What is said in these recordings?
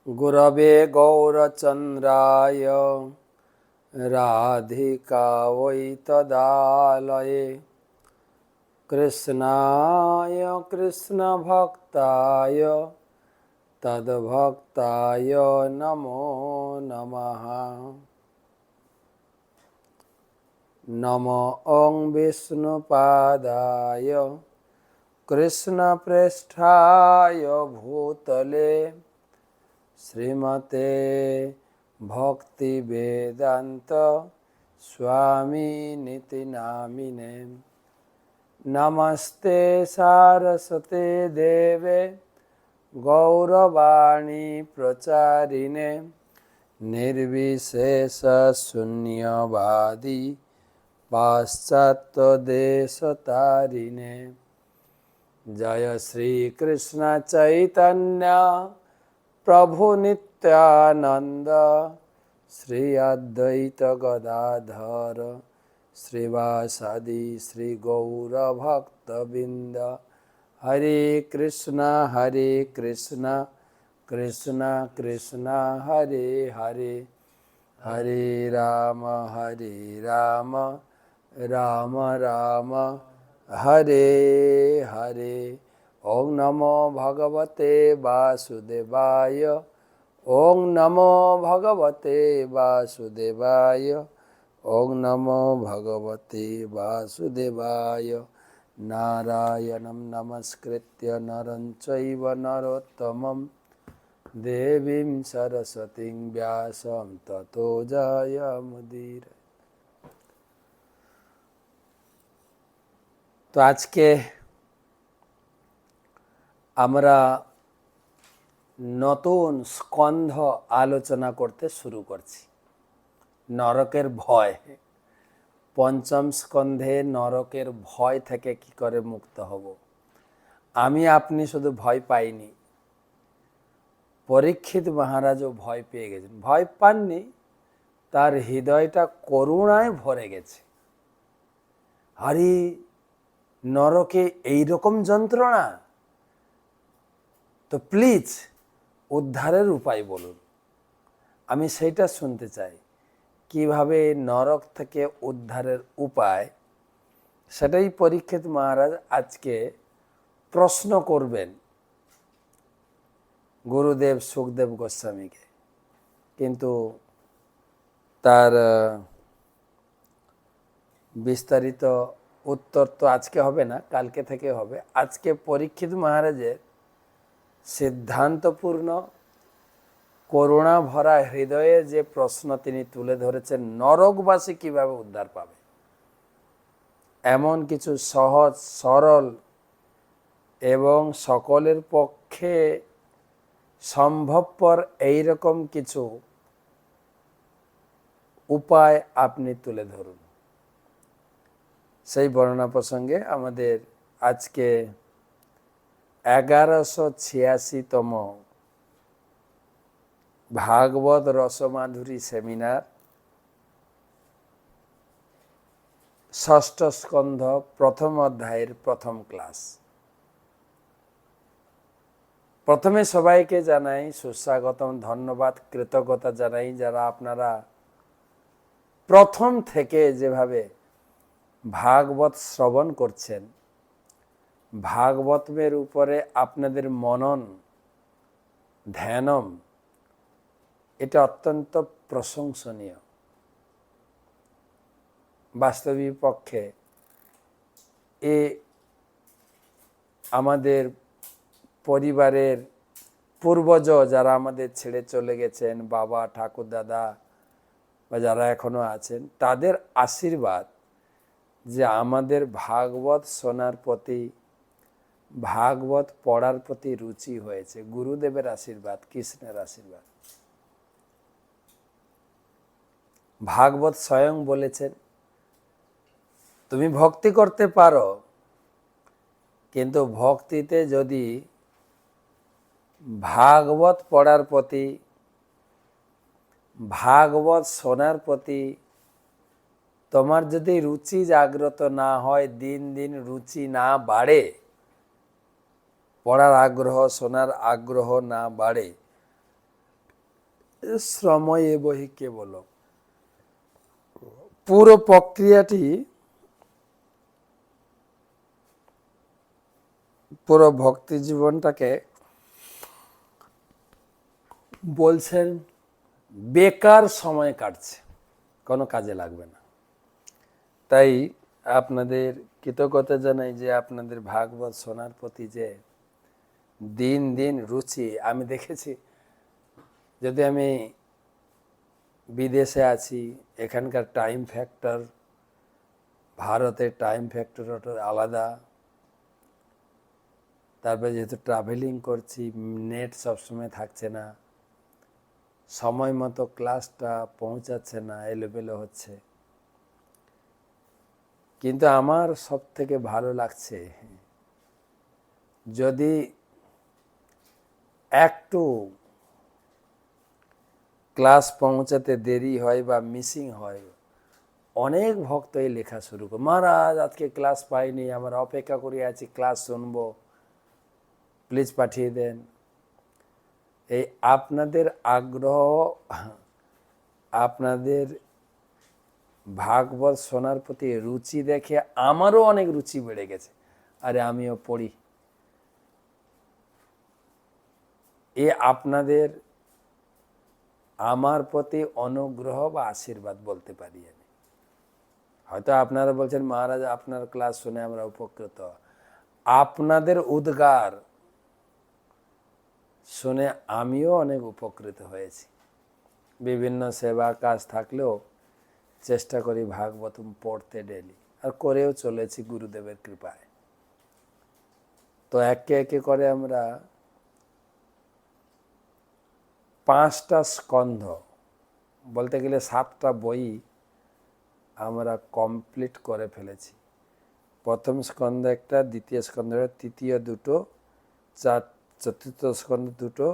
गुरवे गौरचन्द्राय राधिकायै तदालये कृष्णाय कृष्णभक्ताय तद्भक्ताय नमो नमः। नमो ॐ विष्णुपादाय कृष्णप्रेष्ठाय भूतले श्रीमते भक्तिवेदान्त स्वामिनिति नामिने। नमस्ते सारस्वते देवे गौरवाणी प्रचारिणे निर्विशेषशून्यवादी पाश्चात्यदेशतारिणे। जय श्री कृष्ण चैतन्य प्रभु नित्यानंद श्री अद्वैत गदाधर श्रीवासादि श्री गौर भक्तबिंद। हरे कृष्णा कृष्णा कृष्णा हरे हरे, हरे राम राम राम हरे हरे। ओं नमो भगवते वासुदेवाय, ओं नमो भगवते वासुदेवाय, ओं नमो भगवते वासुदेवाय। नारायणं नमस्कृत्य नरं चैव नरोत्तमं देवीं सरस्वतीं व्यासं ततो जयमुदीरये। तो आज के আমরা নতুন স্কন্ধ আলোচনা করতে শুরু করছি, নরকের ভয়। পঞ্চম স্কন্ধে নরকের ভয় থেকে কি করে মুক্ত হব। আমি আপনি শুধু ভয় পাইনি, পরীক্ষিত মহারাজও ভয় পেয়ে গেছেন। ভয় পাননি, তার হৃদয়টা করুণায় ভরে গেছে। আরে নরকে এইরকম যন্ত্রণা, তো প্লিজ উদ্ধারের উপায় বলুন। আমি সেইটা শুনতে চাই, কিভাবে নরক থেকে উদ্ধারের উপায়, সেটাই পরীক্ষিত মহারাজ আজকে প্রশ্ন করবেন গুরুদেব সুখদেব গোস্বামীকে। কিন্তু তার বিস্তারিত উত্তর তো আজকে হবে না, কালকে থেকে হবে। আজকে পরীক্ষিত মহারাজের সিদ্ধান্তপূর্ণ করুণা ভরা হৃদয়ে যে প্রশ্ন তিনি তুলে ধরেছেন, নরকবাসী কিভাবে উদ্ধার পাবে, এমন কিছু সহজ সরল এবং সকলের পক্ষে সম্ভবপর এইরকম কিছু উপায় আপনি তুলে ধরুন। সেই বর্ণনা প্রসঙ্গে আমাদের আজকে 1186তম ভাগবত রসমাধুরী সেমিনার, ষষ্ঠ স্কন্ধ প্রথম অধ্যায়ের প্রথম ক্লাস। প্রথমে সবাইকে জানাই সুস্বাগতম, ধন্যবাদ, কৃতজ্ঞতা জানাই যারা আপনারা প্রথম থেকে যেভাবে ভাগবত শ্রবণ করছেন। ভাগবতের উপরে আপনাদের মনন ধ্যানম, এটা অত্যন্ত প্রশংসনীয়। বাস্তবিক পক্ষে এ আমাদের পরিবারের পূর্বজ যারা আমাদের ছেড়ে চলে গেছেন, বাবা ঠাকুর দাদা বা যারা এখনো আছেন, তাদের আশীর্বাদ যে আমাদের ভাগবত শোনার প্রতি, ভাগবত পড়ার প্রতি রুচি হয়েছে। গুরুদেবের আশীর্বাদ, কৃষ্ণের আশীর্বাদ। ভাগবত স্বয়ং বলেছেন, তুমি ভক্তি করতে পারো, কিন্তু ভক্তিতে যদি ভাগবত পড়ার প্রতি, ভাগবত শোনার প্রতি তোমার যদি রুচি জাগ্রত না হয়, দিন দিন রুচি না বাড়ে, পড়ার আগ্রহ, শোনার আগ্রহ না বাড়ে, শ্রম এবহি কেবল। পুরো প্রক্রিয়াটি, পুরো ভক্তি জীবনটাকে বলছেন বেকার সময় কাটছে, কোনো কাজে লাগবে না। তাই আপনাদের কৃতজ্ঞতা জানাই যে আপনাদের ভাগবত শোনার প্রতি যে দিন দিন রুচি আমি দেখেছি। যদি আমি বিদেশে আছি, এখানকার টাইম ফ্যাক্টর, ভারতের টাইম ফ্যাক্টর আলাদা। তারপরে যেহেতু ট্রাভেলিং করছি, নেট সবসময় থাকছে না, সময় মতো ক্লাসটা পৌঁছাচ্ছে না, এলোমেলো হচ্ছে। কিন্তু আমার সব থেকে ভালো লাগছে যদি একটু ক্লাস পৌঁছাতে দেরি হয় বা মিসিং হয়, অনেক ভক্ত এই লেখা শুরু করে, মহারাজ আজকে ক্লাস পাইনি, আমরা অপেক্ষা করে আছি, ক্লাস শুনবো, প্লিজ পাঠিয়ে দেন। এই আপনাদের আগ্রহ, আপনাদের ভাগবত শোনার প্রতি রুচি দেখে আমারও অনেক রুচি বেড়ে গেছে। আরে আমিও পড়ি। এ আপনাদের আমার প্রতি অনুগ্রহ বা আশীর্বাদ বলতে পারি আমি। হয়তো আপনারা বলছেন মহারাজ আপনার ক্লাস শুনে আমরা উপকৃত, আপনাদের উদ্গার শুনে আমিও অনেক উপকৃত হয়েছি। বিভিন্ন সেবা কাজ থাকলেও চেষ্টা করি ভাগবতম পড়তে ডেলি, আর করেও চলেছি গুরুদেবের কৃপায়। তো একে একে করে আমরা 5টা স্কন্ধ, বলতে গেলে 7টা বই আমরা কমপ্লিট করে ফেলেছি। প্রথম স্কন্ধ একটা, দ্বিতীয় স্কন্ধ একটা, তৃতীয় দুটো, চতুর্থ স্কন্ধ দুটো,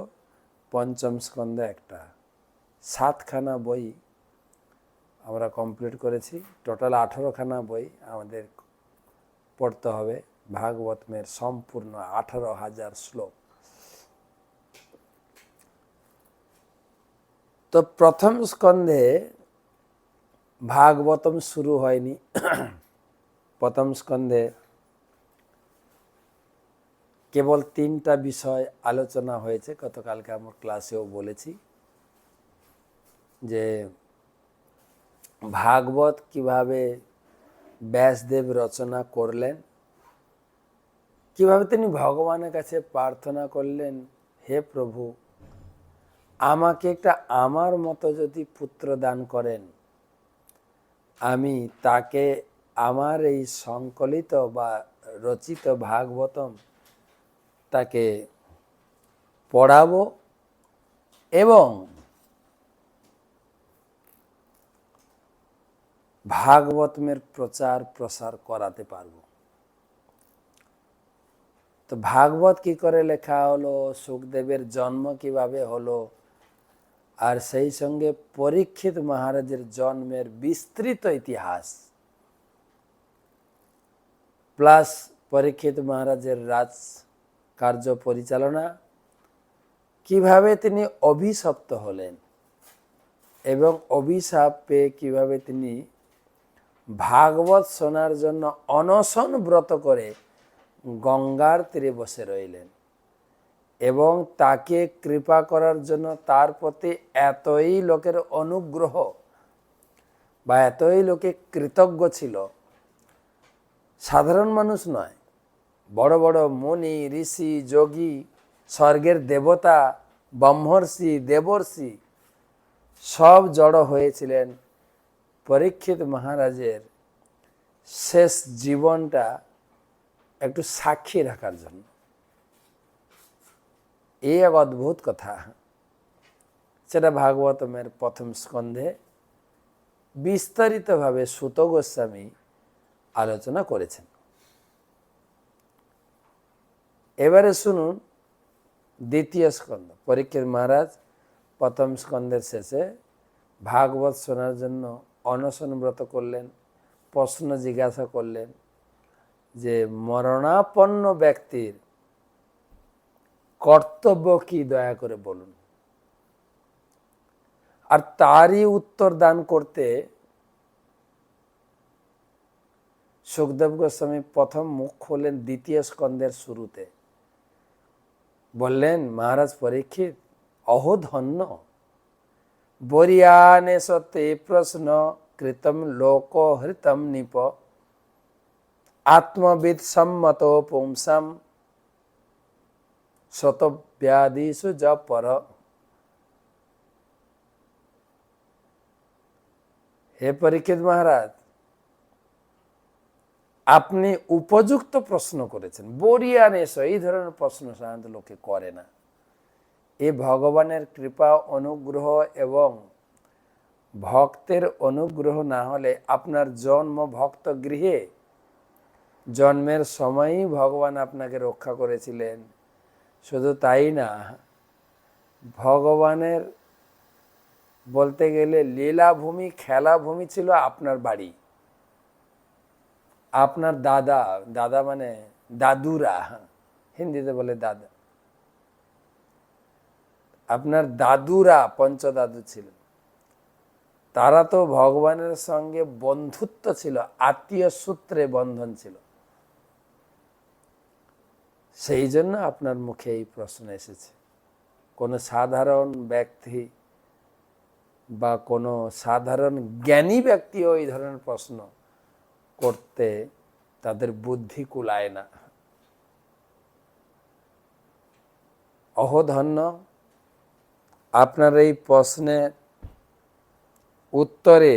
পঞ্চম স্কন্ধ একটা, 7খানা বই আমরা কমপ্লিট করেছি। টোটাল 18খানা বই আমাদের পড়তে হবে ভাগবতমের সম্পূর্ণ 18,000 শ্লোক। তো প্রথম স্কন্ধে ভাগবতম শুরু হয়নি। প্রথম স্কন্ধে কেবল 3টা বিষয় আলোচনা হয়েছে, গতকালকে আমার ক্লাসেও বলেছি, যে ভাগবত কিভাবে ব্যাসদেব রচনা করলেন, কিভাবে তিনি ভগবানের কাছে প্রার্থনা করলেন, হে প্রভু আমাকে একটা আমার মতো যদি পুত্র দান করেন, আমি তাকে আমার এই সংকলিত বা রচিত ভাগবতম তাকে পড়াবো এবং ভাগবতমের প্রচার প্রসার করাতে পারবো। তো ভাগবত কি করে লেখা হলো, সুখদেবের জন্ম কিভাবে হলো, আর সেই সঙ্গে পরীক্ষিত মহারাজের জন্মের বিস্তৃত ইতিহাস, প্লাস পরীক্ষিত মহারাজের রাজ কার্য পরিচালনা, কিভাবে তিনি অভিশপ্ত হলেন এবং অভিশাপ পেয়ে কিভাবে তিনি ভাগবত শোনার জন্য অনশন ব্রত করে গঙ্গার তীরে বসে রইলেন, এবং তাকে কৃপা করার জন্য তার প্রতি এতই লোকের অনুগ্রহ বা এতই লোকে কৃতজ্ঞ ছিল, সাধারণ মানুষ নয়, বড় বড় মুনি ঋষি যোগী, স্বর্গের দেবতা, ব্রহ্মর্ষি দেবর্ষি সব জড়ো হয়েছিলেন পরীক্ষিত মহারাজের শেষ জীবনটা একটু সাক্ষী রাখার জন্য। এই এক অদ্ভুত কথা, সেটা ভাগবতমের প্রথম স্কন্ধে বিস্তারিতভাবে সুত গোস্বামী আলোচনা করেছেন। এবারে শুনুন দ্বিতীয় স্কন্ধ। পরীক্ষিত মহারাজ প্রথম স্কন্ধের শেষে ভাগবত শোনার জন্য অনশন ব্রত করলেন, প্রশ্ন জিজ্ঞাসা করলেন যে মরণাপন্ন ব্যক্তির কর্তব্য কি, দয়া করে বলুন। আর তারই উত্তর দান করতে সুখদেব গোস্বামী প্রথম মুখ খোলেন দ্বিতীয় স্কন্ধের শুরুতে। বললেন, মহারাজ পরীক্ষিত, অহো ধন্য, বরিয়ানে সতে প্রশ্ন কৃতম লোক হৃতম নিপ, আত্মবিদ সম্মত পুংসাম শতব্যাধিষু য পর। হে পরীক্ষিত মহারাজ, আপনি উপযুক্ত প্রশ্ন করেছেন। বরিয়ান এসো, এই ধরনের প্রশ্ন সাধারণত লোকে করে না। এ ভগবানের কৃপা অনুগ্রহ এবং ভক্তের অনুগ্রহ না হলে আপনার জন্ম ভক্ত গৃহে, জন্মের সময়ই ভগবান আপনাকে রক্ষা করেছিলেন। শুধু তাই না, ভগবানের বলতে গেলে লীলাভূমি, খেলাভূমি ছিল আপনার বাড়ি। আপনার দাদা, দাদা মানে দাদুরা, হিন্দিতে বলে দাদা, আপনার দাদুরা পঞ্চদাদু ছিলেন, তারা তো ভগবানের সঙ্গে বন্ধুত্ব ছিল, আত্মীয় সূত্রে বন্ধন ছিল। সেই জন্য আপনার মুখে এই প্রশ্ন এসেছে। কোনো সাধারণ ব্যক্তি বা কোনো সাধারণ জ্ঞানী ব্যক্তিও এই ধরনের প্রশ্ন করতে তাদের বুদ্ধি কুলায় না। অহোধন্য, আপনার এই প্রশ্নের উত্তরে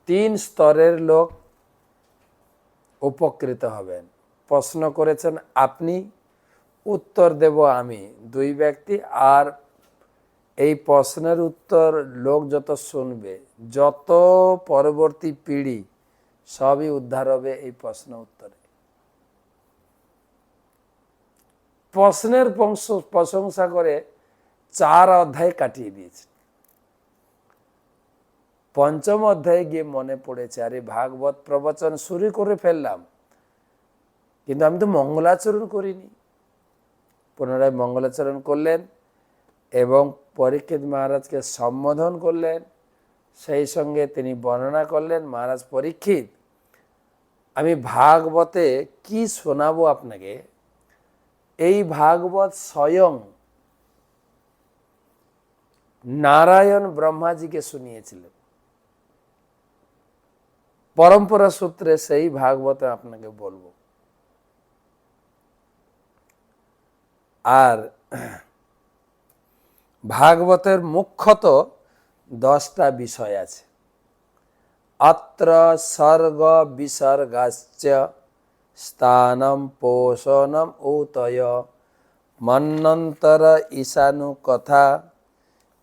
3 স্তরের লোক উপকৃত হবেন। প্রশ্ন করেছেন আপনি, উত্তর দেব আমি, 2 ব্যক্তি। আর এই প্রশ্নের উত্তর লোক যত শুনবে, যত পরবর্তী পিঢ়ি, সবই উদ্ধার হবে এই প্রশ্ন উত্তরে। প্রশ্নের প্রশংসা করে 4 অধ্যায় কাটিয়ে দিয়েছে। 5ম অধ্যায়ে গিয়ে মনে পড়েছে, আরে ভাগবত প্রবচন শুরু করে ফেললাম, কিন্তু আমি তো মঙ্গলাচরণ করিনি। পুনরায় মঙ্গলাচরণ করলেন এবং পরীক্ষিত মহারাজকে সম্বোধন করলেন। সেই সঙ্গে তিনি বর্ণনা করলেন, মহারাজ পরীক্ষিত, আমি ভাগবতে কি শোনাবো আপনাকে, এই ভাগবত স্বয়ং নারায়ণ ব্রহ্মাজিকে শুনিয়েছিলেন। পরম্পরা সূত্রে সেই ভাগবতে আপনাকে বলবো। আর ভাগবতের মুখ্যত 10টা বিষয় আছে। অত্র সর্গ বিসর্গাশ্চ স্থানম পোষণম ঔতয় মন্বন্তর ঈশানু কথা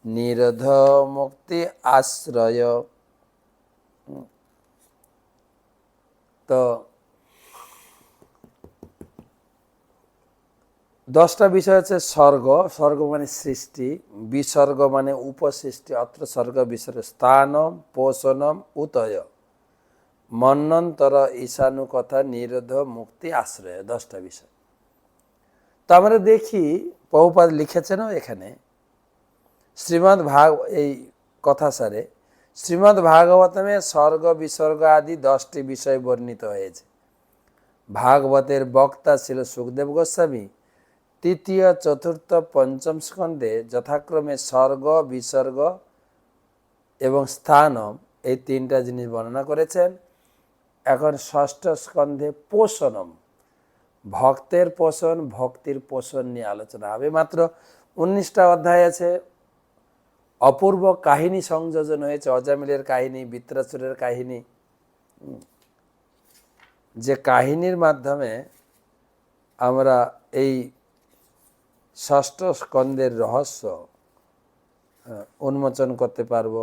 নিরোধ মুক্তি আশ্রয়। তো 10টা বিষয় আছে। স্বর্গ, স্বর্গ মানে সৃষ্টি, বিসর্গ মানে উপসৃষ্টি, অত্র স্বর্গ বিসর্গ, স্থানম পোষণম উতয় মন্বন্তর ঈশানু কথা নিরোধ মুক্তি আশ্রয়, 10টা বিষয়। তো আমরা দেখি প্রভুপাদ লিখেছেন এখানে এই কথা সারে শ্রীমদ্ ভাগবতমে স্বর্গ বিসর্গ আদি 10টি বিষয় বর্ণিত হয়েছে। ভাগবতের বক্তা ছিল সুখদেব গোস্বামী। 3য়, 4র্থ, 5ম স্কন্ধে যথাক্রমে স্বর্গ, বিসর্গ এবং স্থানম, এই 3টা জিনিস বর্ণনা করেছেন। এখন 6ষ্ঠ স্কন্ধে পোষণম, ভক্তের পোষণ, ভক্তির পোষণ নিয়ে আলোচনা হবে। মাত্র 19টা অধ্যায় আছে। অপূর্ব কাহিনী সংযোজন হয়েছে, অজামিলের কাহিনী, বৃত্রাসুরের কাহিনী, যে কাহিনীর মাধ্যমে আমরা এই 6ষ্ঠ স্কন্ধের রহস্য উন্মোচন করতে পারব।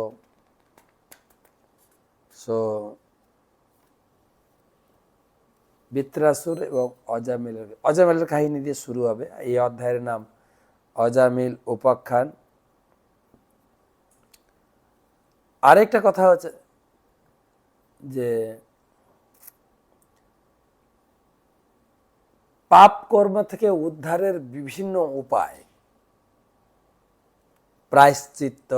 বৃত্রাসুর এবং অজামিলের কাহিনী দিয়ে শুরু হবে। এই অধ্যায়ের নাম অজামিল উপাখ্যান। আরেকটা কথা হচ্ছে যে পাপ কর্ম থেকে উদ্ধারের বিভিন্ন উপায়, প্রায়শ্চিত্ত,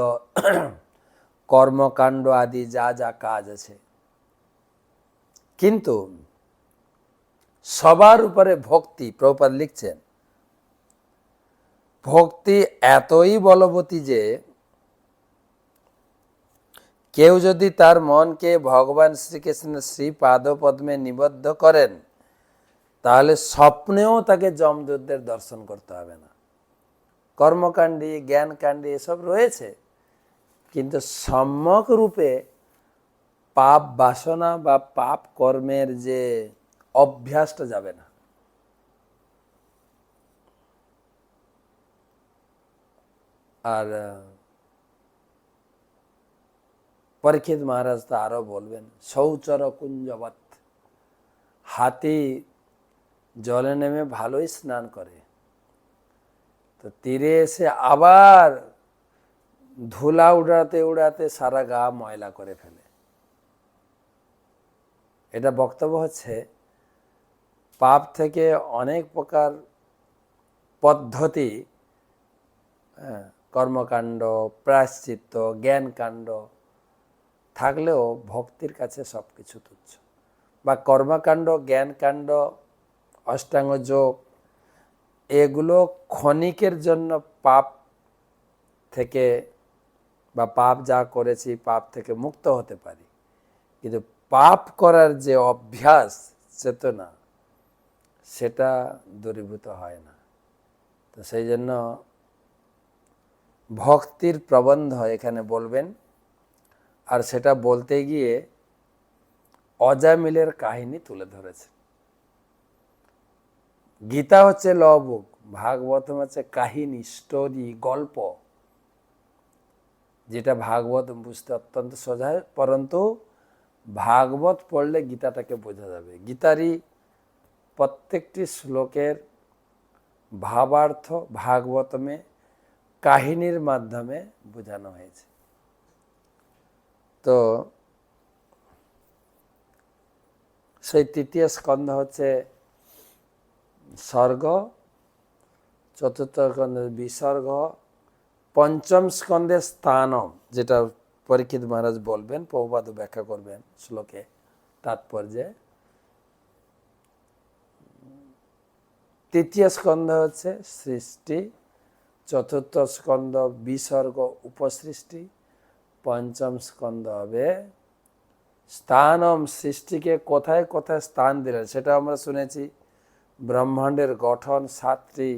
কর্মকাণ্ড আদি যা যা কাজ আছে, কিন্তু সবার উপরে ভক্তি। প্রভুপাদ লিখছেন ভক্তি এতই বলবতী যে কেউ যদি তার মনকে ভগবান শ্রীকৃষ্ণের শ্রী পাদপদ্মে নিবদ্ধ করেন, তাহলে স্বপ্নেও তাকে যমদূতদের দর্শন করতে হবে না। কর্মকাণ্ডী জ্ঞানকাণ্ডী এসব রয়েছে, কিন্তু সম্যক রূপে পাপ বাসনা বা পাপ কর্মের যে অভ্যাসটা যাবে না। আর পরীক্ষিত মহারাজ তো আরো বলবেন, শৌচর কুঞ্জবৎ, হাতি জলে নেমে ভালোই স্নান করে, তো তীরে এসে আবার ধুলা উড়াতে উড়াতে সারা গা ময়লা করে ফেলে। এটা বক্তব্য হচ্ছে পাপ থেকে অনেক প্রকার পদ্ধতি, কর্মকাণ্ড, প্রায়শ্চিত্ত, জ্ঞানকাণ্ড থাকলেও ভক্তির কাছে সব কিছু তুচ্ছ। বা কর্মকাণ্ড, জ্ঞানকাণ্ড, অষ্টাঙ্গ যোগ, এগুলো ক্ষণিকের জন্য পাপ থেকে বা পাপ যা করেছি পাপ থেকে মুক্ত হতে পারি, কিন্তু পাপ করার যে অভ্যাস চেতনা, সেটা দূরীভূত হয় না। তো সেই জন্য ভক্তির প্রবন্ধ এখানে বলবেন। আর সেটা বলতে গিয়ে অজামিলের কাহিনী তুলে ধরেছে। গীতা হচ্ছে ল বুক, ভাগবতম হচ্ছে কাহিনী, স্টোরি, গল্প, যেটা ভাগবত বুঝতে অত্যন্ত সোজা, পরন্তু ভাগবত পড়লে গীতাটাকে বোঝা যাবে। গীতারই প্রত্যেকটি শ্লোকের ভাবার্থ ভাগবতমে কাহিনীর মাধ্যমে বোঝানো হয়েছে। তো সেই তৃতীয় স্কন্ধ হচ্ছে স্বর্গ, চতুর্থ স্কন্ধে বিসর্গ, পঞ্চম স্কন্ধে স্থানম, যেটা পরীক্ষিত মহারাজ বলবেন, প্রভুপাদ ব্যাখ্যা করবেন শ্লোকে তাৎপর্যে। তৃতীয় স্কন্ধ হচ্ছে সৃষ্টি, চতুর্থ স্কন্ধ বিসর্গ উপসৃষ্টি, পঞ্চম স্কন্ধ হবে স্থানম, সৃষ্টিকে কোথায় কোথায় স্থান দিলেন সেটা আমরা শুনেছি। ব্রহ্মাণ্ডের গঠন, 7টি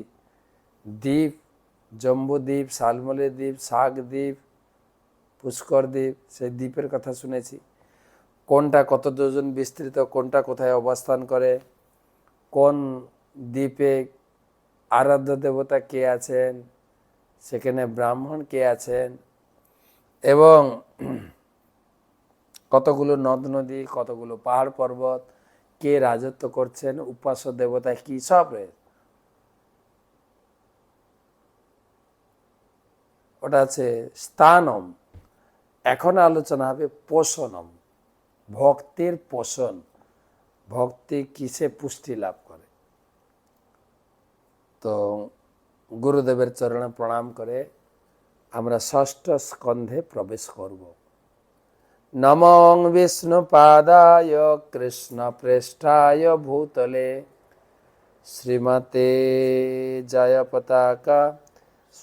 দ্বীপ, জম্বুদ্বীপ, শালমলী দ্বীপ, শাক দ্বীপ, পুষ্কর দ্বীপ, সেই দ্বীপের কথা শুনেছি। কোনটা কত যোজন বিস্তৃত, কোনটা কোথায় অবস্থান করে, কোন দ্বীপে আরাধ্য দেবতা কে আছেন, সেখানে ব্রাহ্মণ কে আছেন, এবং কতগুলো নদ নদী, কতগুলো পাহাড় পর্বত, কে রাজত্ব করছেন, উপাস্য দেবতা কি, সব ওটা আছে স্থানম। এখন আলোচনা হবে পোষণম, ভক্তির পোষণ, ভক্তি কিসে পুষ্টি লাভ করে। তো গুরুদেবের চরণে প্রণাম করে আমরা ষষ্ঠ স্কন্ধে প্রবেশ করব। নমঃ বিষ্ণুপাদায় কৃষ্ণপ্রেষ্ঠায় ভূতলে শ্রীমতে জয়পতাকা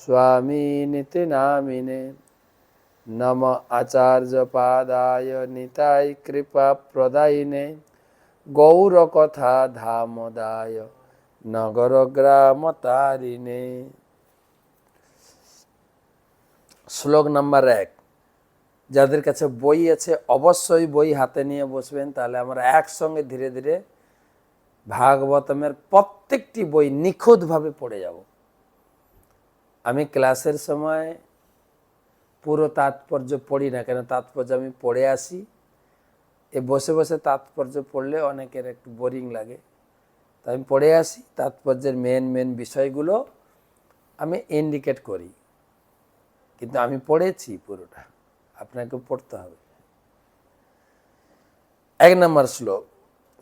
স্বামিনিতি নামিনে। নম আচার্যপাদায় নিতাই কৃপা প্রদায়িনে গৌরকথা ধামদায় নগরগ্রাম তারিণে। শ্লোক নাম্বার 1। যাদের কাছে বই আছে অবশ্যই বই হাতে নিয়ে বসবেন, তাহলে আমরা একসঙ্গে ধীরে ধীরে ভাগবতমের প্রত্যেকটি বই নিখুঁতভাবে পড়ে যাব। আমি ক্লাসের সময় পুরো তাৎপর্য পড়ি না, কেন তাৎপর্য আমি পড়ে আসি। বসে বসে তাৎপর্য পড়লে অনেকের একটু বোরিং লাগে, তাই আমি পড়ে আসি, তাৎপর্যের মেন বিষয়গুলো আমি ইন্ডিকেট করি, কিন্তু আমি পড়েছি পুরোটা, আপনাকে পড়তে হবে। 1 নম্বর শ্লোক,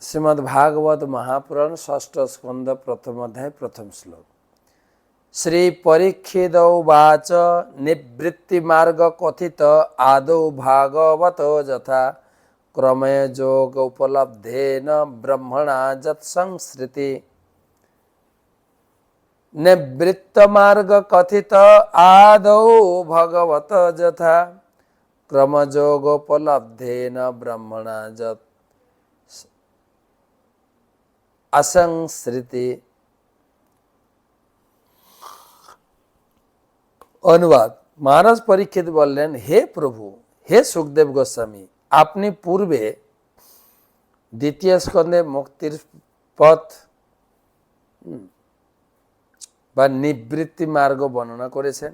শ্রীমদ্ ভাগবত মহাপুরাণ ষষ্ঠ স্কন্ধ প্রথম অধ্যায় প্রথম শ্লোক। শ্রী পরীক্ষিত উবাচ নিবৃত্তি মার্গ কথিত আদৌ ভাগবত যথা ক্রমে যোগ উপলব্ধেন ব্রহ্মণা যৎ সংস্মৃতি। নিবৃত্ত মার্গ কথিত আদৌ ভগবত যথা ক্রমযোগোপলব্ধেন ব্রহ্মণা যৎ असंस्कृति। অনুবাদ, মহারাজ পরীক্ষিত বললেন, হে প্রভু, হে সুখদেব গোস্বামী, আপনি পূর্বে দ্বিতীয় স্কন্ধে মুক্তির পথ বা নিবৃত্তি মার্গ বর্ণনা করেছেন।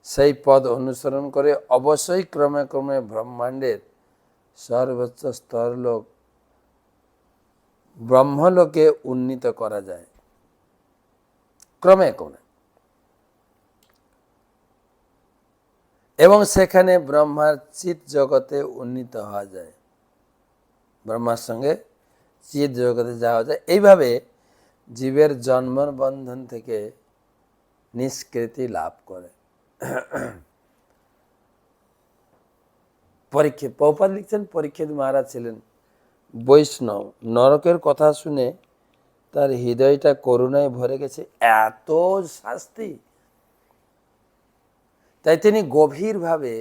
সেই পদ অনুসরণ করে অবশ্যই ক্রমে ক্রমে ব্রহ্মাণ্ডের সর্বোচ্চ স্তর লোক ব্রহ্মলোকে উন্নীত করা যায়। ক্রমে ক্রমে, এবং সেখানে ব্রহ্মার চিৎ জগতে উন্নীত হওয়া যায়, ব্রহ্মার সঙ্গে চিৎ জগতে যাওয়া যায়। এইভাবে জীবের জন্ম বন্ধন থেকে নিষ্কৃতি লাভ করে। পরীক্ষিত প্রভুপাদ লিখছেন, পরীক্ষিত মহারাজ ছিলেন বৈষ্ণব। নরকের কথা শুনে তার হৃদয়টা করুণায় ভরে গেছে, এত শাস্তি। তাই তিনি গভীরভাবে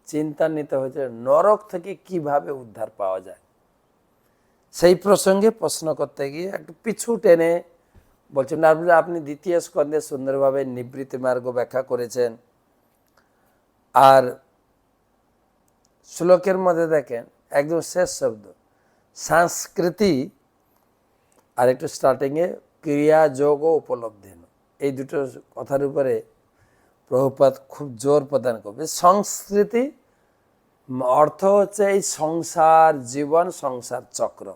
চিন্তান্বিত হয়েছে নরক থেকে কিভাবে উদ্ধার পাওয়া যায়। সেই প্রসঙ্গে প্রশ্ন করতে গিয়ে একটু পিছু টেনে বলছেন, আপনি দ্বিতীয় স্কন্ধে সুন্দরভাবে নিবৃত্তি মার্গ ব্যাখ্যা করেছেন। আর শ্লোকের মধ্যে দেখেন একদম শেষ শব্দ সংস্কৃতি, আর একটু স্টার্টিংয়ে ক্রিয়া যোগ ও উপলব্ধি, এই দুটো কথার উপরে প্রভুপাদ খুব জোর প্রদান করবে। সংস্কৃতি অর্থ হচ্ছে এই সংসার জীবন, সংসার চক্র,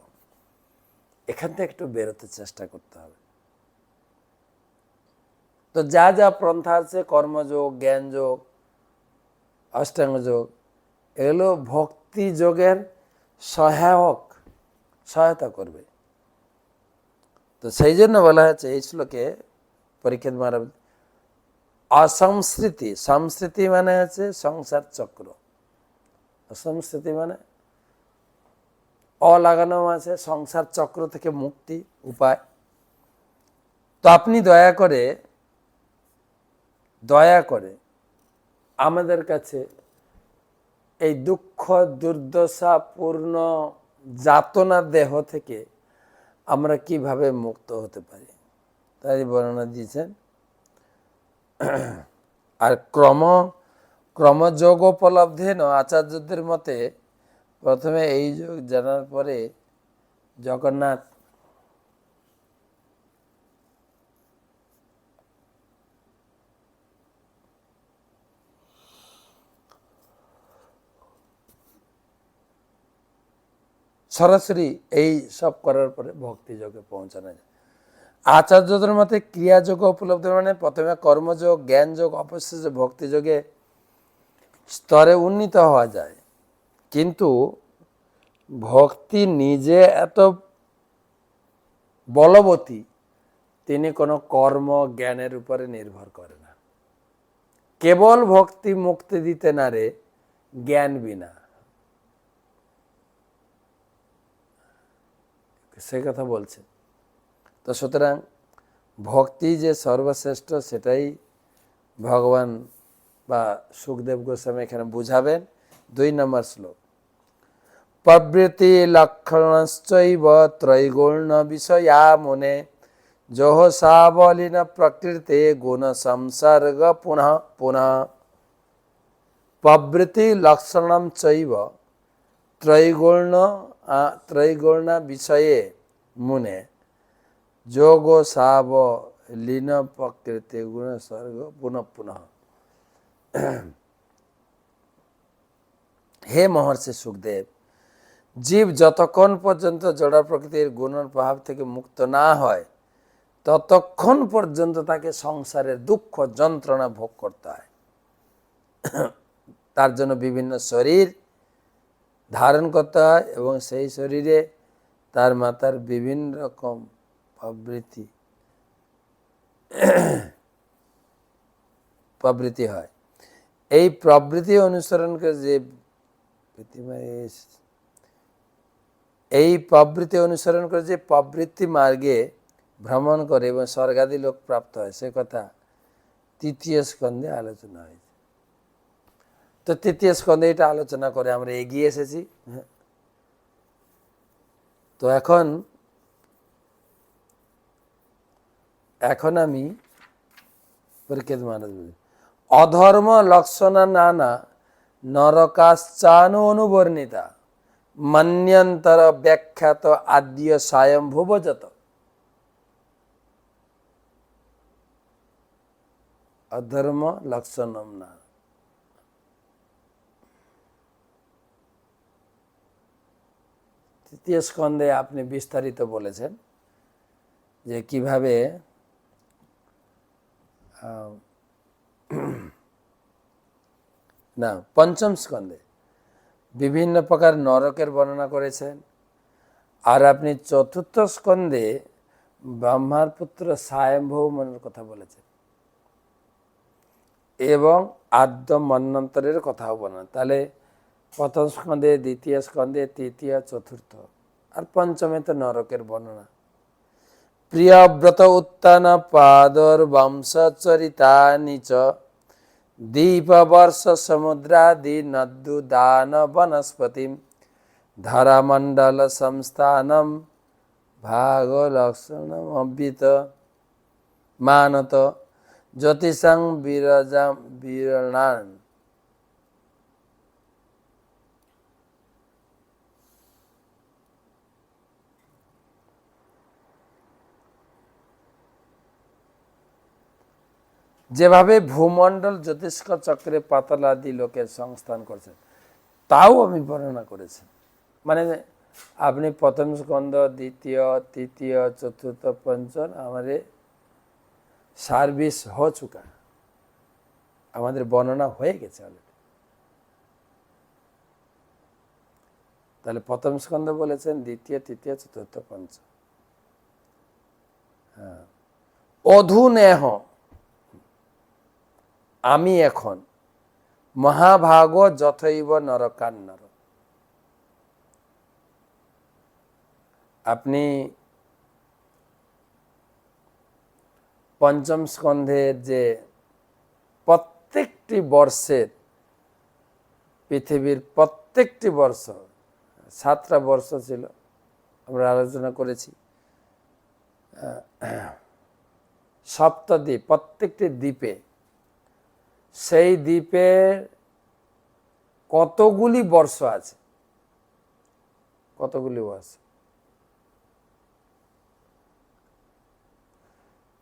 এখান থেকে একটু বেরোতে চেষ্টা করতে হবে। তো যা যা পন্থা আছে, কর্মযোগ, জ্ঞান যোগ, অষ্টাঙ্গ যোগ, এগুলো ভক্তি যোগের সহায়তা করবে। তো সেই জন্য বলা হয়েছে এই শ্লোকে পরীক্ষিত মহারাজ, অসংস্কৃতি, সংস্কৃতি মানে হচ্ছে সংসার চক্র, অসংস্কৃতি মানে অলাগানো আছে, সংসার চক্র থেকে মুক্তি উপায়। তো আপনি দয়া করে আমাদের কাছে এই দুঃখ দুর্দশা পূর্ণ যাতনা দেহ থেকে আমরা কিভাবে মুক্ত হতে পারি তাই বর্ণনা দিয়েছেন। আর ক্রমযোগ উপলব্ধি আচার্যদের মতে প্রথমে এই যোগ জানার পরে জগন্নাথ সরাসরি এই সব করার পরে ভক্তি যোগে পৌঁছানো যায়। আচার্যদের মতে ক্রিয়াযোগ উপলব্ধি মানে প্রথমে কর্মযোগ, জ্ঞান যোগ, অবশেষে ভক্তি যোগে স্তরে উন্নীত হওয়া যায়। কিন্তু ভক্তি নিজে এত বলবতী, তিনি কোনো কর্ম জ্ঞানের উপরে নির্ভর করে না। কেবল ভক্তি মুক্তি দিতে না রে, জ্ঞান বিনা, সে কথা বলছেন। তো সুতরাং ভক্তি যে সর্বশ্রেষ্ঠ সেটাই ভগবান বা সুখদেব গোস্বামী এখানে বুঝাবেন। 2 নম্বর শ্লোক, প্রবৃত্তি লক্ষণশ্চৈব ত্রৈগুণ বিষয়া মুনে যোহ সাবলীন প্রকৃতি গুণ সংসর্গ পুনঃ পুনঃ। প্রবৃত্তি লক্ষণম চৈব ত্রৈগুণ বিষয়ে মুনে যোগ সাবলীন প্রকৃতি গুণ সর্গ পুনঃ পুনঃ। হে মহর্ষি সুখদেব, জীব যতক্ষণ পর্যন্ত জড় প্রকৃতির গুণের প্রভাব থেকে মুক্ত না হয় ততক্ষণ পর্যন্ত তাকে সংসারের দুঃখ যন্ত্রণা ভোগ করতে হয়। তার জন্য বিভিন্ন শরীর ধারণ করতে হয় এবং সেই শরীরে তার মাতার বিভিন্ন রকম প্রবৃত্তি প্রবৃত্তি হয়। এই প্রবৃত্তি অনুসরণ করে যে এই প্রবৃত্তি অনুসরণ করে যে প্রবৃত্তি মার্গে ভ্রমণ করে এবং স্বর্গাদি লোক প্রাপ্ত হয়, সে কথা তৃতীয় স্কন্ধে আলোচনা হয়েছে। তো তৃতীয় স্কন্ধে এটা আলোচনা করে আমরা এগিয়ে এসেছি। তো এখন আমি পরীক্ষিত মহারাজ বলি, অধর্ম লক্ষণা নানা নরকাশ্চানু অনুবর্ণিতা মন্যন্তর ব্যাখ্যাত আদ্য স্বয়ম্ভুবজত। অধর্ম লক্ষণম না, তৃতীয় স্কন্ধে আপনি বিস্তারিত বলেছেন যে কিভাবে না, পঞ্চম স্কন্ধে বিভিন্ন প্রকার নরকের বর্ণনা করেছেন। আর আপনি চতুর্থ স্কন্ধে ব্রহ্মার পুত্র স্বয়ম্ভূমনের কথা বলেছেন এবং আদ্য মন্বন্তরের কথাও বলেন। তাহলে প্রথম স্কন্ধে, দ্বিতীয় স্কন্ধে, তৃতীয়, চতুর্থ আর পঞ্চমে তো নরকের বর্ণনা। প্রিয়ব্রত উত্তান পাদর বংশচরিতানি চ দীপবর্ষ সমুদ্রাদি নদ্যু দান বনস্পতিম ধরামণ্ডল সংস্থানম ভাগ লক্ষণম অব্যিত মানত জ্যোতিষং বিরজাম বিরণান। যেভাবে ভূমণ্ডল জ্যোতিষ্ক চক্রে পাতালাদি লোকের সংস্থান করছেন তাও আমি বর্ণনা করেছি। মানে আপনি প্রথম স্কন্ধ, দ্বিতীয়, তৃতীয়, চতুর্থ, পঞ্চম हमारे সার্ভিস हो चुका, আমাদের বর্ণনা হয়ে গেছে অলরেডি। তাহলে প্রথম স্কন্ধ বলেছেন, দ্বিতীয়, তৃতীয়, চতুর্থ, পঞ্চম। হ্যাঁ, অধুনেহ আমি এখন মহাভাগ যথৈব নরকান্নর। আপনি পঞ্চম স্কন্ধের যে প্রত্যেকটি বর্ষের, পৃথিবীর প্রত্যেকটি বর্ষ, 7টা বর্ষ ছিল আমরা আলোচনা করেছি। সপ্তদ্বীপ, প্রত্যেকটি দ্বীপে, সেই দ্বীপে কতগুলি বর্ষ আছে, কতগুলি বর্ষ,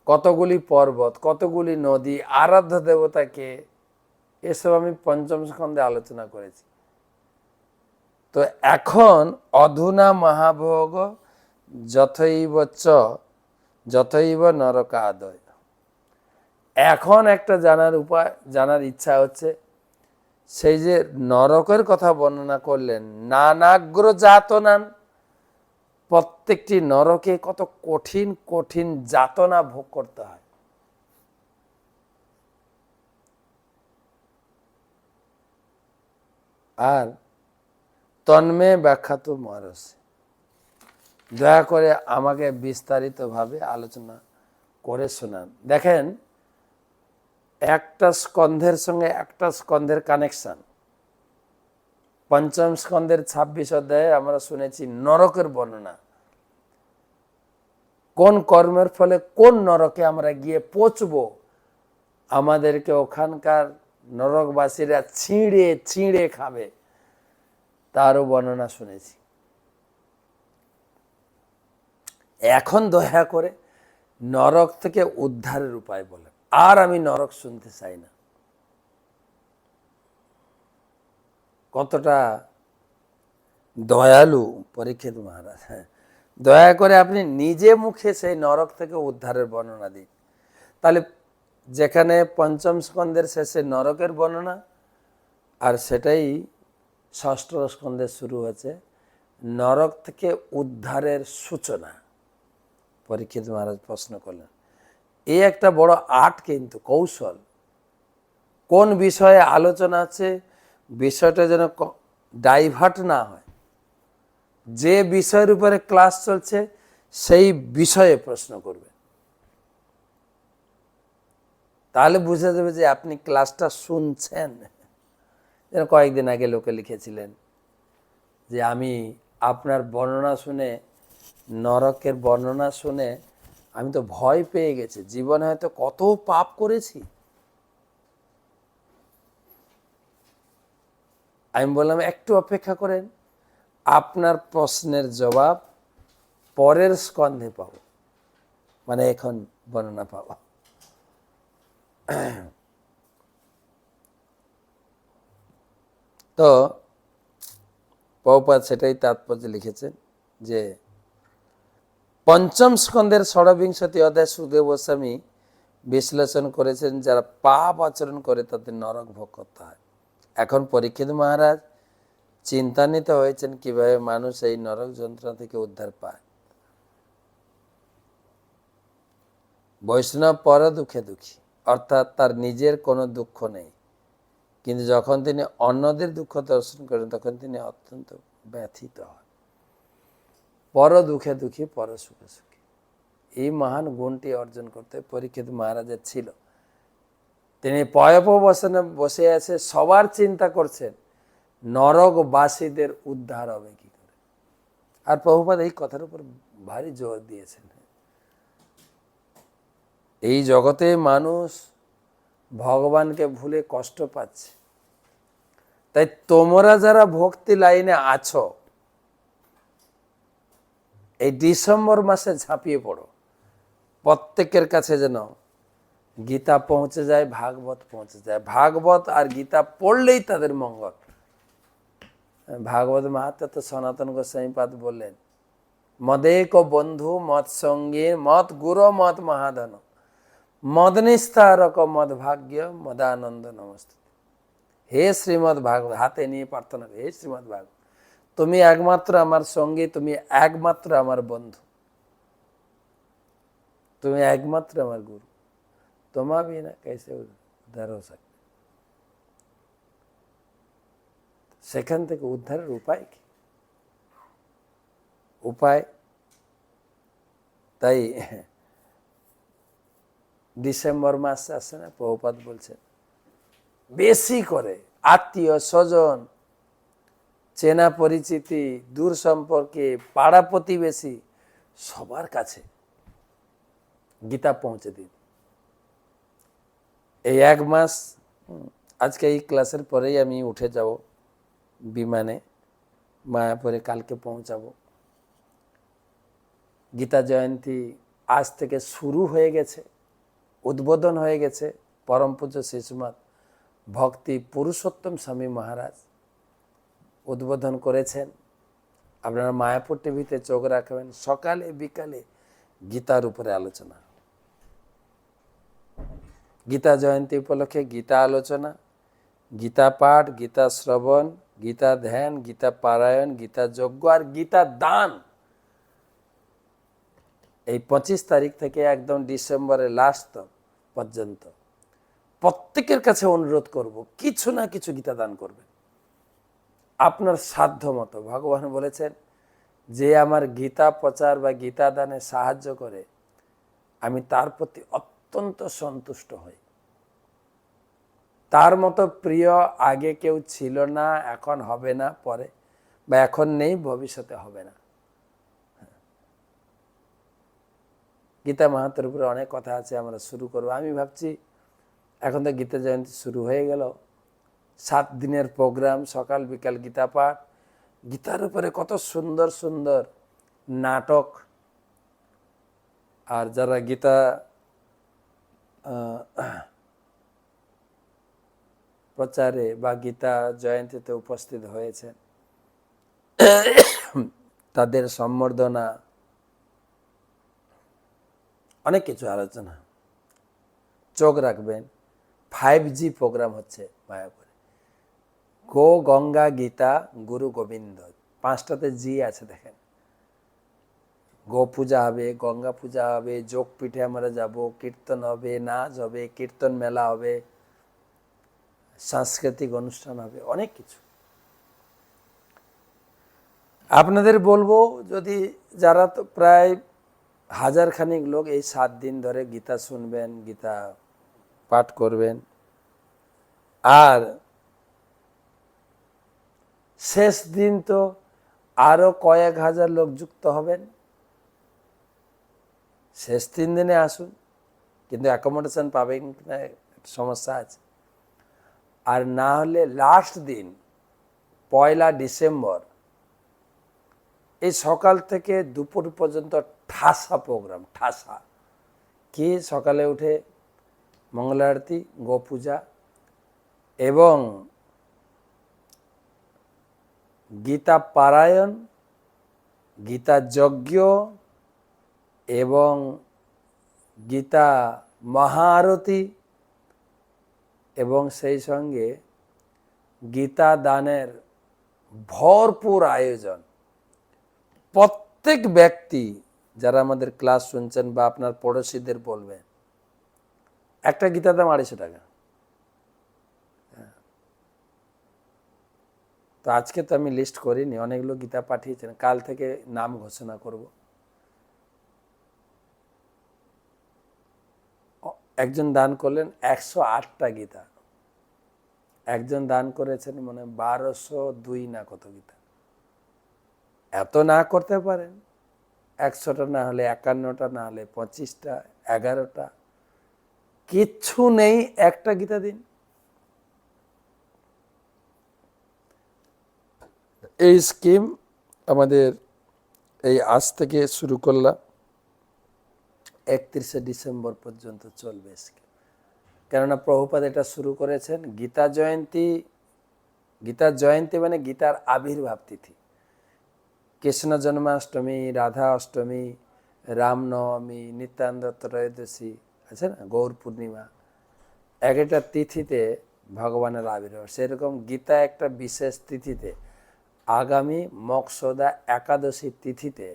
কতগুলি পর্বত, কতগুলি নদী, আরাধ্য দেবতাকে, এসব আমি পঞ্চম স্কন্ধে আলোচনা করেছি। তো এখন অধুনা মহাভোগ যথৈব চ যথৈব নরকাদয়। এখন একটা জানার ইচ্ছা হচ্ছে, সেই যে নরকের কথা বর্ণনা করলেন, নানাগ্র যাতনান, প্রত্যেকটি নরকে কত কঠিন কঠিন যাতনা ভোগ করতে হয়। আর তন্মে ব্যাখ্যাত মহর্ষি, দয়া করে আমাকে বিস্তারিতভাবে আলোচনা করে শোনান। দেখেন, একটা স্কন্ধের সঙ্গে একটা স্কন্ধের কানেকশন। পঞ্চম স্কন্ধের 26 অধ্যায়ে আমরা শুনেছি নরকের বর্ণনা, কোন কর্মের ফলে কোন নরকে আমরা গিয়ে পৌঁছবো, আমাদেরকে ওখানকার নরকবাসীরা ছিঁড়ে ছিঁড়ে খাবে, তারও বর্ণনা শুনেছি। এখন দয়া করে নরক থেকে উদ্ধারের উপায় বলেন। আর আমি নরক শুনতে চাই না। কতটা দয়ালু পরীক্ষিত মহারাজ! হ্যাঁ, দয়া করে আপনি নিজে মুখে সেই নরক থেকে উদ্ধারের বর্ণনা দিন। তাহলে যেখানে পঞ্চম স্কন্ধের শেষে নরকের বর্ণনা, আর সেটাই ষষ্ঠ স্কন্ধে শুরু হয়েছে নরক থেকে উদ্ধারের সূচনা। পরীক্ষিত মহারাজ প্রশ্ন করলেন, এই একটা বড় আর্ট, কিন্তু কৌশল। কোন বিষয়ে আলোচনা আছে, বিষয়টা যেন ডাইভার্ট না হয়। যে বিষয়ের উপরে ক্লাস চলছে সেই বিষয়ে প্রশ্ন করবে, তাহলে বুঝা যাবে যে আপনি ক্লাসটা শুনছেন। যেন কয়েকদিন আগে লোকে লিখেছিলেন যে আমি আপনার বর্ণনা শুনে, নরকের বর্ণনা শুনে আমি তো ভয় পেয়ে গেছি, জীবনে হয়তো কত পাপ করেছি। আমি বললাম একটু অপেক্ষা করেন, আপনার প্রশ্নের জবাব পরের স্কন্ধে পাবো, মানে এখন বর্ণনা পাবো। তো প্রভুপাদ সেটাই তাৎপর্য লিখেছেন যে পঞ্চম স্কন্ধের ১৬ অধ্যায় সুখদেব গোস্বামী বিশ্লেষণ করেছেন, যারা পাপ আচরণ করে তাদের নরক ভোগ করতে হয়। এখন পরীক্ষিত মহারাজ চিন্তান্বিত হয়েছেন কিভাবে মানুষ এই নরক যন্ত্রণা থেকে উদ্ধার পায়। বৈষ্ণব পর দুঃখে দুঃখী, অর্থাৎ তার নিজের কোনো দুঃখ নেই, কিন্তু যখন তিনি অন্যদের দুঃখ দর্শন করেন তখন তিনি অত্যন্ত ব্যথিত হন। পর দুঃখে দুঃখী, পর সুখে সুখী, এই মহান গুণটি অর্জন করতে পরীক্ষিত মহারাজের ছিল। তিনি পয়োপবসনে বসে আছে, সবার চিন্তা করছেন নরকবাসীদের উদ্ধার হবে কি করে। আর প্রভুপাদ এই কথার উপর ভারী জোর দিয়েছেন। এই জগতে মানুষ ভগবানকে ভুলে কষ্ট পাচ্ছে, তাই তোমরা যারা ভক্তি লাইনে আছো এই ডিসেম্বর মাসে ঝাঁপিয়ে পড়ো। প্রত্যেকের কাছে যেন গীতা পৌঁছে যায়, ভাগবত পৌঁছে যায়। ভাগবত আর গীতা পড়লেই তাদের মঙ্গল। ভাগবত মাহাত্ম্য তো সনাতন গোস্বামীপাদ বললেন, মদেক বন্ধু মত সঙ্গী মত গুরু মত মহাধন মদ নিস্তারক মদ ভাগ্য মদানন্দ নমস্তে। হে শ্রীমদ ভাগবত, হাতে নিয়ে প্রার্থনা, হে শ্রীমদ ভাগবত, তুমি একমাত্র আমার সঙ্গী, তুমি একমাত্র আমার বন্ধু, তুমি একমাত্র আমার গুরু, তোমা বিনা कैसे উদ্ধার हो सकते। সেখান থেকে উদ্ধারের উপায় কি? উপায় তাই ডিসেম্বর মাস আসছে না, প্রভুপাদ বলছেন বেশি করে আত্মীয় স্বজন, চেনা পরিচিতি, দূর সম্পর্কে, পাড়া প্রতিবেশী, সবার কাছে গীতা পৌঁছে দিন। এই এক মাস, আজকে এই ক্লাসের পরেই আমি উঠে যাব বিমানে, মায়াপুরে কালকে পৌঁছাবো। গীতা জয়ন্তী আজ থেকে শুরু হয়ে গেছে, উদ্বোধন হয়ে গেছে। পরম পূজ্য শিশুমৎ ভক্তি পুরুষোত্তম স্বামী মহারাজ উদ্বোধন করেছেন। আপনারা মায়াপুর টিভিতে চোখ রাখবেন, সকালে বিকালে গীতার উপরে আলোচনা। গীতা জয়ন্তী উপলক্ষে গীতা আলোচনা, গীতা পাঠ, গীতা শ্রবণ, গীতা ধ্যান, গীতা পারায়ণ, গীতা যজ্ঞ আর গীতা দান। এই 25 তারিখ থেকে একদম ডিসেম্বরের লাস্ট পর্যন্ত প্রত্যেকের কাছে অনুরোধ করব, কিছু না কিছু গীতা দান করবেন আপনার সাধ্য মতো। ভগবান বলেছেন, যে আমার গীতা প্রচার বা গীতা দানে সাহায্য করে আমি তার প্রতি অত্যন্ত সন্তুষ্ট হই। তার মতো প্রিয় আগে কেউ ছিল না, এখন হবে না, পরে বা এখন নেই, ভবিষ্যতে হবে না। গীতা মাহাত্ম্যের উপরে অনেক কথা আছে, আমরা শুরু করবো। আমি ভাবছি এখন তো গীতা জয়ন্তী শুরু হয়ে গেল, 7 দিনের প্রোগ্রাম, সকাল বিকাল গীতা পাঠ, গীতার উপরে কত সুন্দর সুন্দর নাটক। আর যারা গীতা প্রচারে বা গীতা জয়ন্তীতে উপস্থিত হয়েছেন তাদের সম্বর্ধনা, অনেক কিছু আলোচনা। চোখ রাখবেন, 5G প্রোগ্রাম হচ্ছে মায়াপুরে। গো গঙ্গা গীতা গুরু গোবিন্দ, 5টাতে জি আছে দেখেন। গো পূজা হবে, গঙ্গা পূজা হবে, যোগপীঠে আমরা যাব, কীর্তন হবে, নাচ হবে, কীর্তন মেলা হবে, সাংস্কৃতিক অনুষ্ঠান হবে, অনেক কিছু। আপনাদের বলবো, যদি যারা তো প্রায় 1000 খানিক লোক এই 7 দিন ধরে গীতা শুনবেন, গীতা পাঠ করবেন, আর শেষ দিন তো আরো কয়েক হাজার লোক যুক্ত হবেন। শেষ 3 দিনে আসুন, কিন্তু অ্যাকোমোডেশন পাবেন কিনা সমস্যা আছে। আর না হলে লাস্ট দিন 1 ডিসেম্বর এই সকাল থেকে দুপুর পর্যন্ত ঠাসা প্রোগ্রাম, ঠাসা। কি সকালে উঠে মঙ্গল আরতি, গো পূজা এবং গীতা পারায়ণ, গীতা যজ্ঞ এবং গীতা মহাআরতি এবং সেই সঙ্গে গীতা দানের ভরপুর আয়োজন। প্রত্যেক ব্যক্তি যারা আমাদের ক্লাস শুনছেন বা আপনার পড়োশীদের বলবেন, একটা গীতার দাম 250 টাকা। তো আজকে তো আমি লিস্ট করিনি, অনেকগুলো গীতা পাঠিয়েছেন, কাল থেকে নাম ঘোষণা করব। একজন দান করলেন 108টা গীতা, একজন দান করেছেন মানে 1202 না কত গীতা। এত না করতে পারেন, 100টা না হলে 51টা, না হলে 25টা, 11টা, কিচ্ছু নেই, একটা গীতা দিন। এই স্কিম আমাদের এই আজ থেকে শুরু করলাম, 31শে ডিসেম্বর পর্যন্ত চলবে স্কিম। কেননা প্রভুপাদ এটা শুরু করেছেন গীতা জয়ন্তী। গীতা জয়ন্তী মানে গীতার আবির্ভাব তিথি। কৃষ্ণ জন্মাষ্টমী, রাধা অষ্টমী, রামনবমী, নিত্যানন্দ ত্রয়োদশী আছে না, গৌর পূর্ণিমা, এক একটা তিথিতে ভগবানের আবির্ভাব। সেরকম গীতা একটা বিশেষ তিথিতে, আগামী মকসদা একাদশী তিথিতে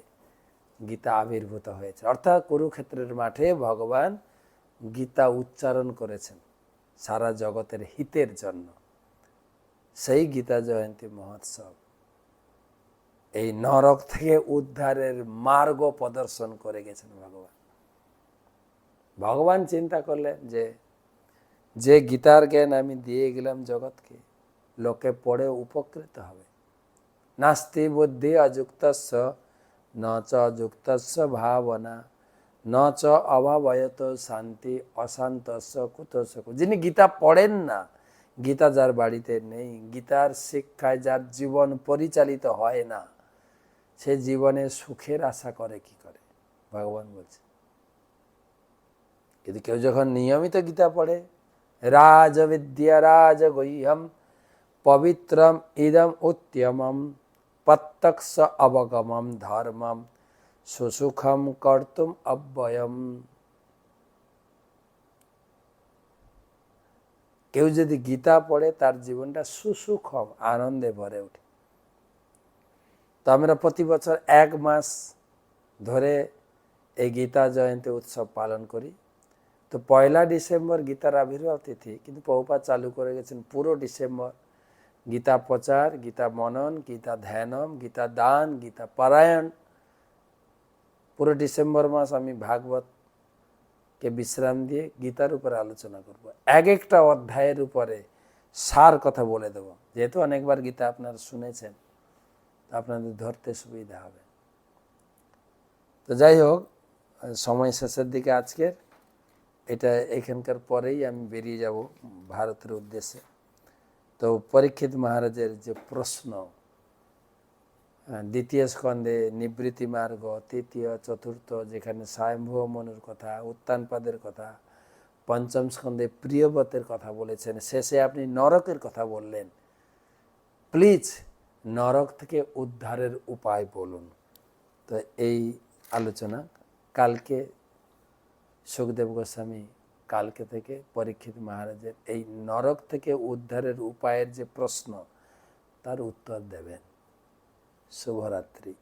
গীতা আবির্ভূত হয়েছে। অর্থাৎ কুরুক্ষেত্রের মাঠে ভগবান গীতা উচ্চারণ করেছেন সারা জগতের হিতের জন্য। সেই গীতা জয়ন্তী মহোৎসব এই নরক থেকে উদ্ধারের মার্গ প্রদর্শন করে গেছেন ভগবান। ভগবান চিন্তা করলেন যে গীতার জ্ঞান আমি দিয়ে গেলাম জগৎকে, লোকে পড়ে উপকৃত হবে। নাস্তি বুদ্ধি অযুক্তস্য ন চ যুক্তস্য ভাবনা ন চ অভাবয়ত শান্তি অশান্তস্য কুতস্য। যিনি গীতা পড়েন না, গীতা যার বাড়িতে নেই, গীতার শিক্ষায় যার জীবন পরিচালিত হয় না, সে জীবনে সুখের আশা করে কি করে, ভগবান বলছে। কিন্তু কেউ যখন নিয়মিত গীতা পড়ে, রাজবিদ্যা রাজগুহ্যম পবিত্রম ইদম উত্তমম প্রত্যক্ষ অবগমম ধর্মম সুসুখম কর্তুম অব্যয়ম। কেউ যদি গীতা পড়ে, তার জীবনটা সুসুখম, আনন্দে ভরে ওঠে। তো আমরা প্রতি বছর 1 মাস ধরে এই গীতা জয়ন্তী উৎসব পালন করি। তো 1 ডিসেম্বর গীতার আবির্ভাব তিথি, কিন্তু প্রভুপাদ চালু করে গেছেন পুরো ডিসেম্বর গীতা প্রচার, গীতা মনন, গীতা ধ্যানম, গীতা দান, গীতা পারায়ণ। পুরো ডিসেম্বর মাস আমি ভাগবতকে বিশ্রাম দিয়ে গীতার উপরে আলোচনা করব। একটা অধ্যায়ের উপরে সার কথা বলে দেব। যেহেতু অনেকবার গীতা আপনারা শুনেছেন, আপনাদের ধরতে সুবিধা হবে। তো যাই হোক, সময় শেষের দিকে আজকের এটা এখানকার পরেই আমি বেরিয়ে যাব ভারতের উদ্দেশ্যে। তো পরীক্ষিত মহারাজের যে প্রশ্ন, দ্বিতীয় স্কন্ধে নিবৃত্তি মার্গ, তৃতীয় চতুর্থ যেখানে স্বয়ম্ভুব মনুর কথা, উত্তানপাদের কথা, পঞ্চম স্কন্ধে প্রিয়ব্রতের কথা বলেছেন, শেষে আপনি নরকের কথা বললেন। প্লিজ নরক থেকে উদ্ধারের উপায় বলুন। তো এই আলোচনা কালকে সুখদেব গোস্বামী কালকে থেকে পরীক্ষিত মহারাজের এই নরক থেকে উদ্ধারের উপায়ের যে প্রশ্ন, তার উত্তর দেবেন। শুভরাত্রি।